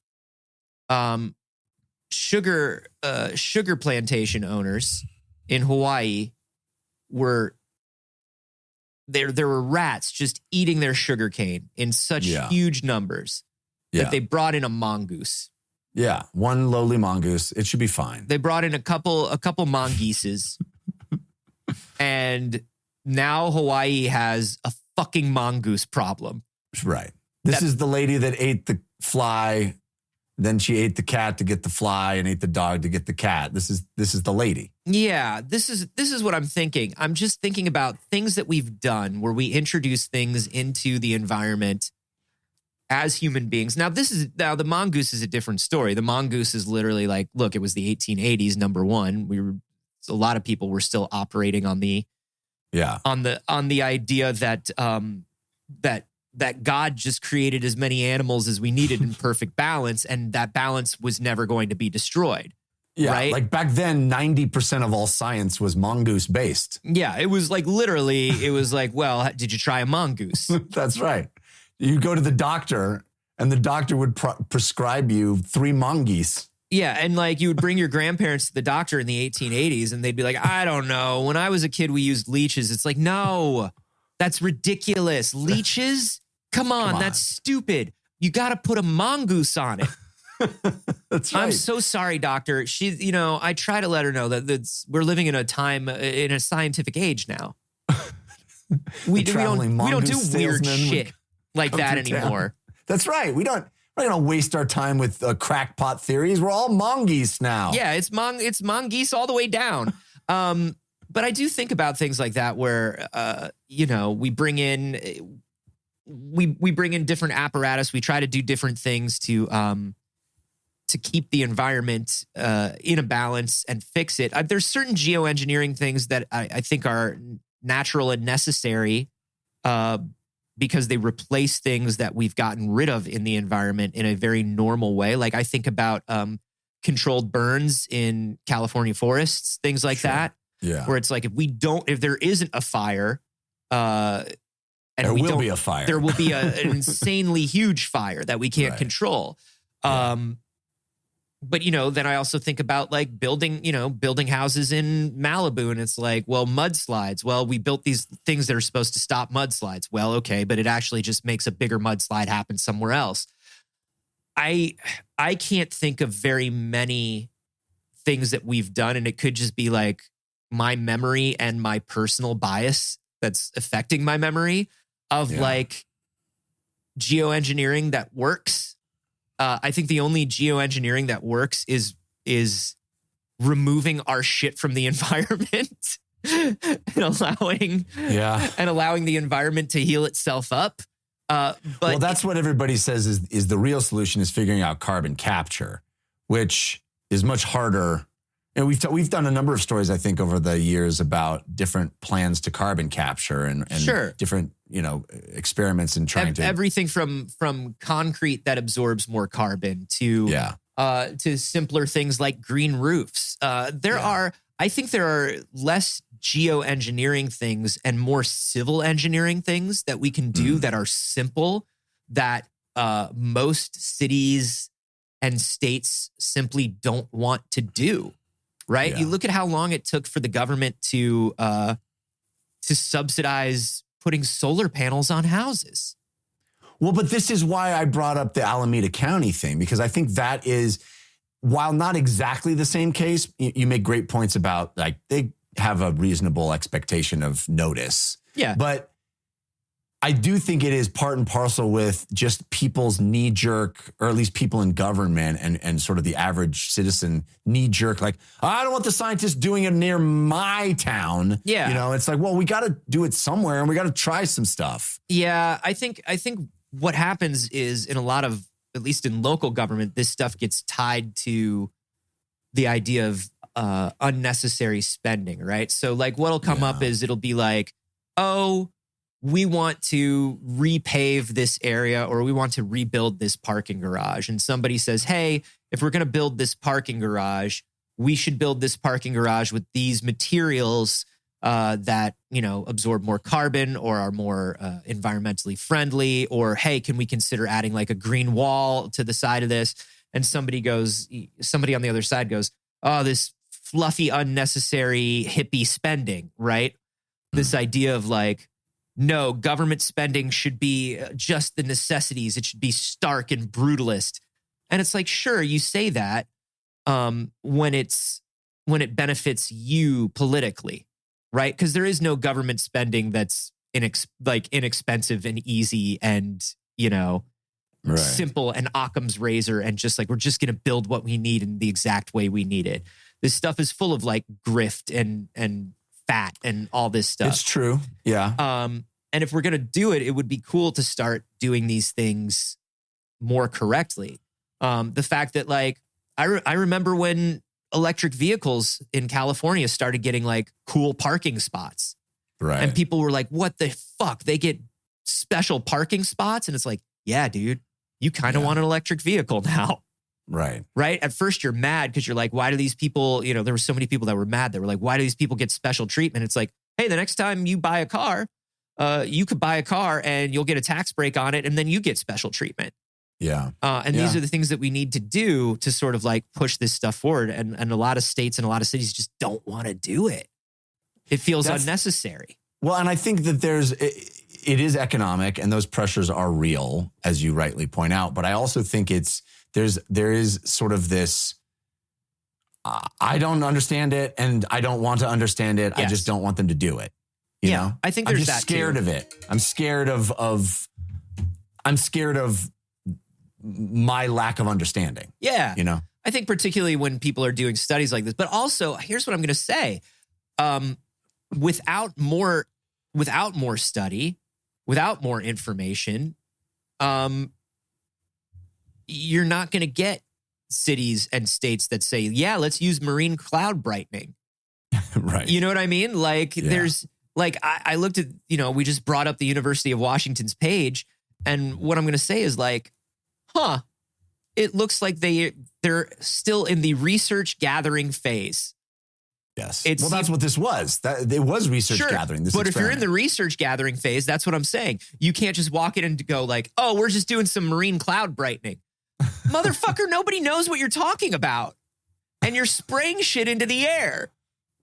sugar plantation owners in Hawaii there were rats just eating their sugar cane in such huge numbers that they brought in a mongoose. Yeah, one lowly mongoose. It should be fine. They brought in a couple mongooses, and now Hawaii has a fucking mongoose problem. Right. This is the lady that ate the fly. Then she ate the cat to get the fly and ate the dog to get the cat. This is the lady. Yeah, this is what I'm thinking. I'm just thinking about things that we've done where we introduce things into the environment as human beings. Now the mongoose is a different story. The mongoose is literally like, look, it was the 1880s. Number one, a lot of people were still operating on the idea that God just created as many animals as we needed in perfect balance, and that balance was never going to be destroyed. Yeah, right? Like back then, 90% of all science was mongoose based. Yeah, it was like literally, well, did you try a mongoose? That's right. You go to the doctor, and the doctor would prescribe you 3 mongoose. Yeah, and like you would bring your grandparents to the doctor in the 1880s, and they'd be like, I don't know. When I was a kid, we used leeches. It's like, no, that's ridiculous. Leeches? Come on, that's stupid. You got to put a mongoose on it. That's right. I'm so sorry, doctor. I try to let her know that we're living in a time, in a scientific age now. We don't do weird shit like that anymore. That's right. We're not going to waste our time with crackpot theories. We're all mongoose now. Yeah, it's mongoose all the way down. But I do think about things like that where, we bring in different apparatus. We try to do different things to keep the environment in a balance and fix it. There's certain geoengineering things that I think are natural and necessary because they replace things that we've gotten rid of in the environment in a very normal way. Like I think about controlled burns in California forests, things like that. Yeah. Where it's like if there isn't a fire, And there will be a fire. There will be an insanely huge fire that we can't control. But, then I also think about like building houses in Malibu. And it's like, well, mudslides. Well, we built these things that are supposed to stop mudslides. Well, okay, but it actually just makes a bigger mudslide happen somewhere else. I can't think of very many things that we've done. And it could just be like my memory and my personal bias that's affecting my memory of like geoengineering that works. I think the only geoengineering that works is removing our shit from the environment and allowing the environment to heal itself up. But that's what everybody says is the real solution is figuring out carbon capture, which is much harder. And we've done a number of stories, I think, over the years about different plans to carbon capture and different, experiments in trying to everything from concrete that absorbs more carbon to simpler things like green roofs. I think there are less geoengineering things and more civil engineering things that we can do that are simple, that most cities and states simply don't want to do. Right? Yeah. You look at how long it took for the government to subsidize putting solar panels on houses. Well, but this is why I brought up the Alameda County thing, because I think that is, while not exactly the same case, you make great points about like they have a reasonable expectation of notice. Yeah. But I do think it is part and parcel with just people's knee jerk, or at least people in government and sort of the average citizen knee jerk, like, I don't want the scientists doing it near my town. Yeah. It's like, well, we got to do it somewhere and we got to try some stuff. Yeah. I think what happens is in a lot of, at least in local government, this stuff gets tied to the idea of unnecessary spending, right? So like what'll come up is it'll be like, oh, we want to repave this area or we want to rebuild this parking garage. And somebody says, hey, if we're going to build this parking garage, we should build this parking garage with these materials that, absorb more carbon or are more environmentally friendly. Or, hey, can we consider adding like a green wall to the side of this? And somebody on the other side goes, oh, this fluffy, unnecessary hippie spending, right? This idea of like, no, government spending should be just the necessities. It should be stark and brutalist. And it's like, sure, you say that when it benefits you politically, right? Because there is no government spending that's inexpensive and easy and, simple and Occam's razor and just like, we're just going to build what we need in the exact way we need it. This stuff is full of like grift and fat and all this stuff. It's true. Yeah. And if we're going to do it, it would be cool to start doing these things more correctly. The fact that like, I remember when electric vehicles in California started getting like cool parking spots. Right. And people were like, what the fuck? They get special parking spots? And it's like, yeah, dude, you kind of want an electric vehicle now. Right. Right. At first you're mad because you're like, why do these people, there were so many people that were mad. They were like, why do these people get special treatment? It's like, hey, the next time you buy a car, you could buy a car and you'll get a tax break on it. And then you get special treatment. Yeah. These are the things that we need to do to sort of like push this stuff forward. And a lot of states and a lot of cities just don't want to do it. It feels unnecessary. Well, and I think that it is economic and those pressures are real, as you rightly point out. But I also think there is sort of this, I don't understand it and I don't want to understand it. Yes. I just don't want them to do it. You know? I think there's I'm just scared of it. I'm scared of my lack of understanding. Yeah. I think particularly when people are doing studies like this, but also here's what I'm going to say. Without more study, without more information, you're not going to get cities and states that say, yeah, let's use marine cloud brightening. Right. You know what I mean? Like there's like, I looked at, we just brought up the University of Washington's page. And what I'm going to say is like, it looks like they're still in the research gathering phase. Yes. Well, that's what this was. It was research gathering. But if you're in the research gathering phase, that's what I'm saying. You can't just walk in and go like, oh, we're just doing some marine cloud brightening. Motherfucker, nobody knows what you're talking about. And you're spraying shit into the air.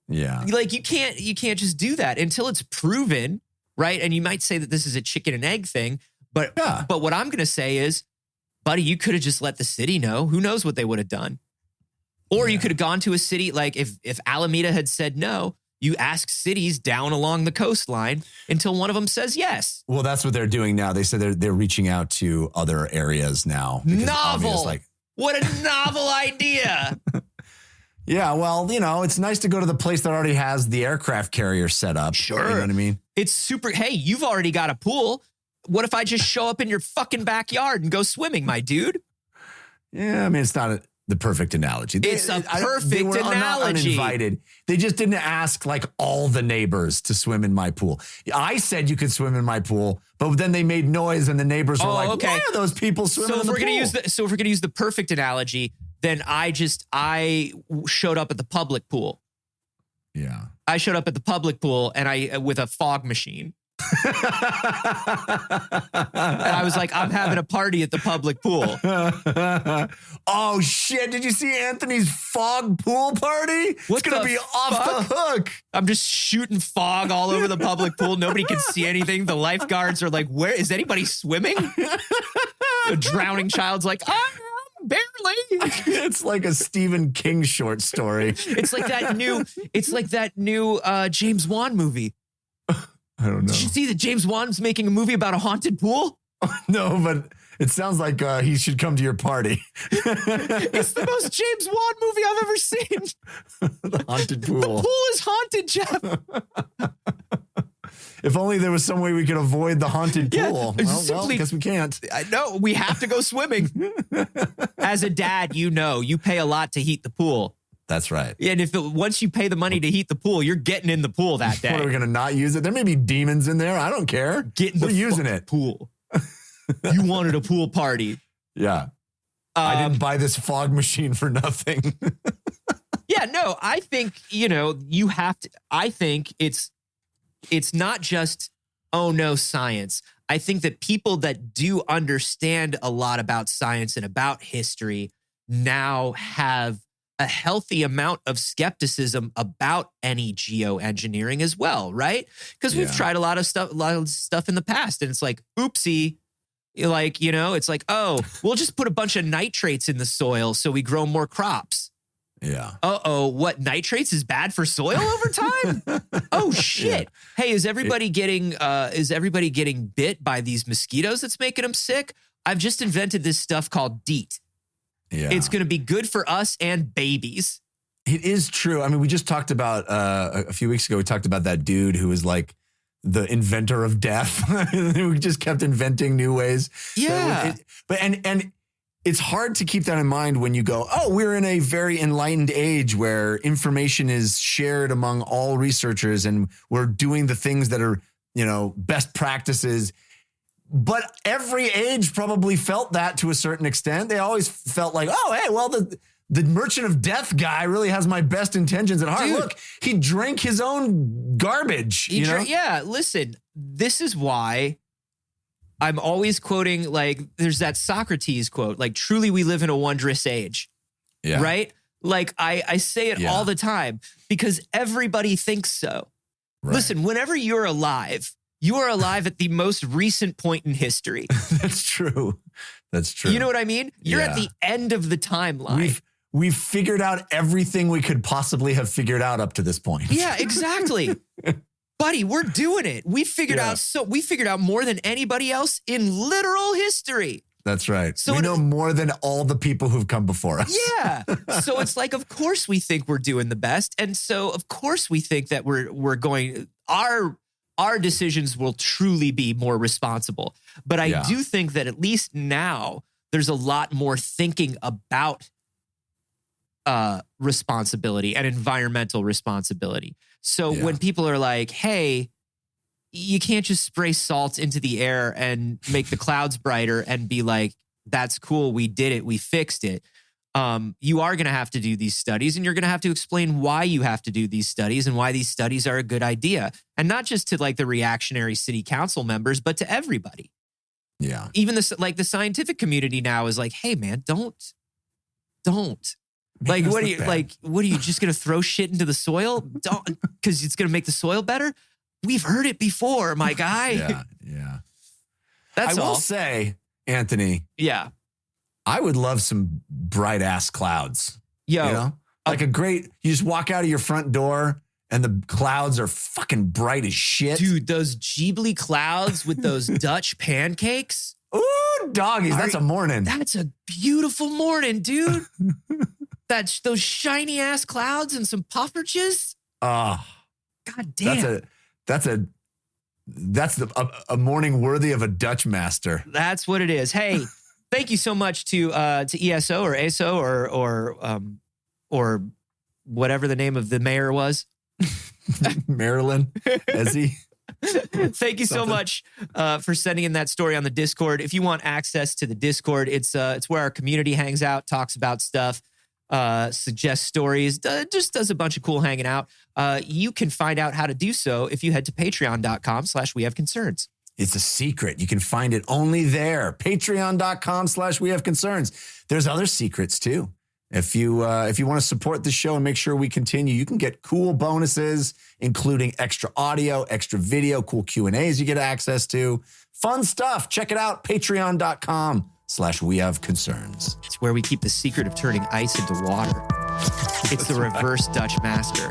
Yeah. Like you can't just do that until it's proven, right? And you might say that this is a chicken and egg thing, but what I'm going to say is, buddy, you could have just let the city know. Who knows what they would have done? Or you could have gone to a city, like if Alameda had said no, you ask cities down along the coastline until one of them says yes. Well, that's what they're doing now. They said they're reaching out to other areas now. Novel. What a novel idea. Yeah, well, it's nice to go to the place that already has the aircraft carrier set up. Sure. You know what I mean? It's super. Hey, you've already got a pool. What if I just show up in your fucking backyard and go swimming, my dude? Yeah, I mean, it's not the perfect analogy. It's a perfect analogy. Not uninvited. They just didn't ask like all the neighbors to swim in my pool. I said you could swim in my pool, but then they made noise and the neighbors were like, why are those people swimming in the pool? So if we're going to use the perfect analogy, then I showed up at the public pool. Yeah. I showed up at the public pool and with a fog machine. And I was like, I'm having a party at the public pool. Oh shit, did you see Anthony's fog pool party? It's going to be off the hook. I'm just shooting fog all over the public pool. Nobody can see anything. The lifeguards are like, where is anybody swimming? A drowning child's like, barely. It's like a Stephen King short story. It's like that new James Wan movie. I don't know. Did you see that James Wan's making a movie about a haunted pool? No, but it sounds like he should come to your party. It's the most James Wan movie I've ever seen. The haunted pool. The pool is haunted, Jeff. If only there was some way we could avoid the haunted pool. Well, I guess we can't. I know. We have to go swimming. As a dad, you pay a lot to heat the pool. That's right. Yeah, and once you pay the money to heat the pool, you're getting in the pool that day. What, are we going to not use it? There may be demons in there. I don't care. We're using it. Pool. You wanted a pool party. Yeah. I didn't buy this fog machine for nothing. Yeah, no, I think, you have to, I think it's not just, oh no, science. I think that people that do understand a lot about science and about history now have a healthy amount of skepticism about any geoengineering as well, right? Because we've tried a lot of stuff in the past, and it's like, oopsie. Like, it's like, oh, we'll just put a bunch of nitrates in the soil so we grow more crops. Yeah. Uh-oh, what, nitrates is bad for soil over time? Oh shit. Yeah. Hey, is everybody getting bit by these mosquitoes that's making them sick? I've just invented this stuff called DEET. Yeah. It's going to be good for us and babies. It is true. I mean, we just talked about a few weeks ago, we talked about that dude who was like the inventor of death. We just kept inventing new ways. Yeah. And it's hard to keep that in mind when you go, oh, we're in a very enlightened age where information is shared among all researchers and we're doing the things that are, best practices. But every age probably felt that to a certain extent. They always felt like, oh, hey, well, the merchant of death guy really has my best intentions at heart. Dude, look, he drank his own garbage. Yeah, listen, this is why I'm always quoting, like, there's that Socrates quote, like, truly we live in a wondrous age. Yeah. Right? Like, I say it all the time because everybody thinks so. Right. Listen, whenever you're alive, you are alive at the most recent point in history. That's true. That's true. You know what I mean? You're at the end of the timeline. We've figured out everything we could possibly have figured out up to this point. Yeah, exactly. Buddy, we're doing it. We figured out more than anybody else in literal history. That's right. So we know more than all the people who've come before us. Yeah. So it's like, of course we think we're doing the best. And so of course we think that we're going, our decisions will truly be more responsible. But I do think that at least now there's a lot more thinking about responsibility and environmental responsibility. So when people are like, hey, you can't just spray salt into the air and make the clouds brighter and be like, that's cool, we did it, we fixed it. you are going to have to do these studies, and you're going to have to explain why you have to do these studies and why these studies are a good idea. And not just to like the reactionary city council members, but to everybody. Yeah. Even the scientific community now is like, hey man, don't. Like, what are you just going to throw shit into the soil? Don't, because it's going to make the soil better? We've heard it before, my guy. Yeah. That's all. I will say, Anthony. Yeah. I would love some bright ass clouds. Yo. You know? Like you just walk out of your front door and the clouds are fucking bright as shit. Dude, those Ghibli clouds with those Dutch pancakes. Ooh, doggies. That's a morning. That's a beautiful morning, dude. That's those shiny ass clouds and some puffertjes. Oh, God damn. That's a morning worthy of a Dutch master. That's what it is. Hey, thank you so much to ESO or ASO or whatever the name of the mayor was. Marilyn, Ezzy. Thank you so much for sending in that story on the Discord. If you want access to the Discord, it's where our community hangs out, talks about stuff, suggests stories, just does a bunch of cool hanging out. You can find out how to do so if you head to patreon.com/wehaveconcerns. It's a secret. You can find it only there. Patreon.com/wehaveconcerns. There's other secrets too. If you want to support the show and make sure we continue, you can get cool bonuses, including extra audio, extra video, cool Q&As you get access to. Fun stuff. Check it out. Patreon.com/wehaveconcerns. It's where we keep the secret of turning ice into water. It's the reverse Dutch master.